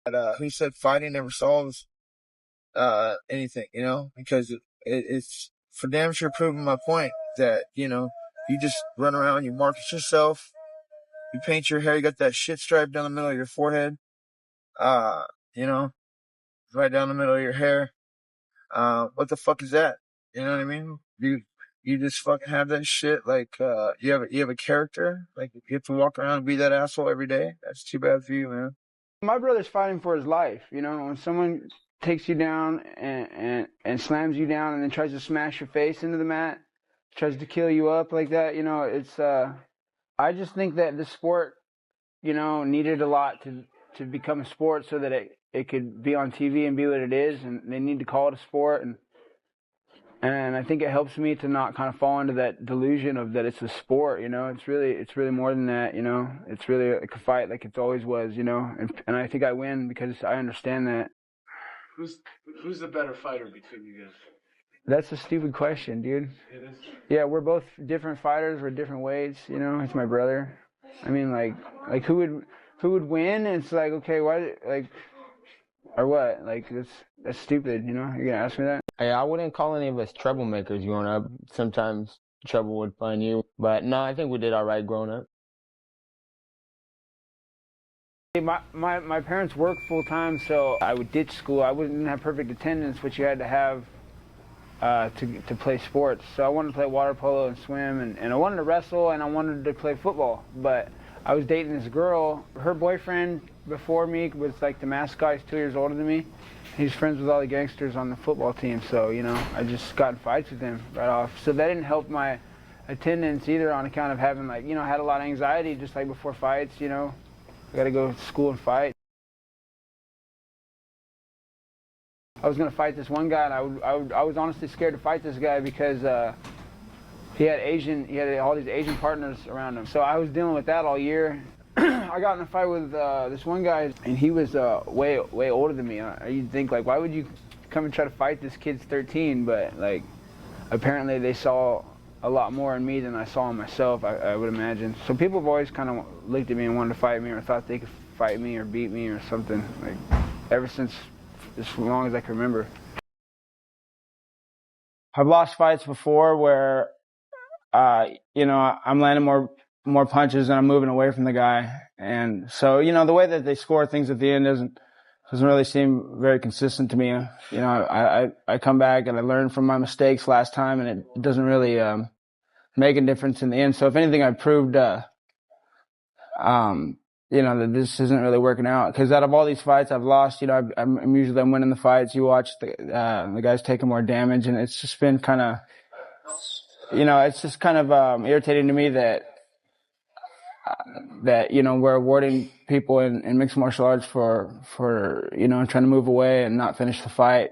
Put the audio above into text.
But who said fighting never solves anything? Because it's for damn sure proving my point that you just run around, you market yourself, you paint your hair, you got that shit stripe down the middle of your forehead, uh, you know, right down the middle of your hair. What the fuck is that? You know what I mean? You just fucking have that shit like you have a character, like you have to walk around and be that asshole every day. That's too bad for you, man. My brother's fighting for his life. When someone takes you down and slams you down and then tries to smash your face into the mat, tries to kill you up like that, it's I just think that the sport, needed a lot to become a sport so that it could be on TV and be what it is, and they need to call it a sport, and I think it helps me to not kind of fall into that delusion of that it's a sport. It's really more than that. It's really like a fight, like it's always was. And I think I win because I understand that. Who's who's the better fighter between you guys? That's a stupid question, dude. It is. Yeah, we're both different fighters. We're different weights. It's my brother. I mean, like who would win? It's like, okay, why, like, or what? Like, that's stupid. You're gonna ask me that? Hey, I wouldn't call any of us troublemakers growing up. Sometimes trouble would find you. But no, I think we did all right growing up. My parents worked full time, so I would ditch school. I wouldn't have perfect attendance, but you had to have to play sports. So I wanted to play water polo and swim, and I wanted to wrestle, and I wanted to play football. But I was dating this girl. Her boyfriend before me was like the mascot. He's 2 years older than me. He's friends with all the gangsters on the football team. So, I just got in fights with him right off. So that didn't help my attendance either, on account of having, like, had a lot of anxiety just like before fights. I got to go to school and fight. I was gonna fight this one guy, and I was honestly scared to fight this guy because he had all these Asian partners around him. So I was dealing with that all year. I got in a fight with this one guy, and he was way older than me. You'd think, like, why would you come and try to fight this kid's 13? But, like, apparently they saw a lot more in me than I saw in myself, I would imagine. So people have always kind of looked at me and wanted to fight me, or thought they could fight me or beat me or something, like, ever since as long as I can remember. I've lost fights before where, I'm landing more punches and I'm moving away from the guy. And so, the way that they score things at the end doesn't really seem very consistent to me. I come back and I learn from my mistakes last time, and it doesn't really make a difference in the end. So if anything, I've proved that this isn't really working out. Because out of all these fights I've lost, I'm usually winning the fights. You watch the guys taking more damage, and it's just been kind of, it's just kind of irritating to me that we're awarding people in mixed martial arts for trying to move away and not finish the fight.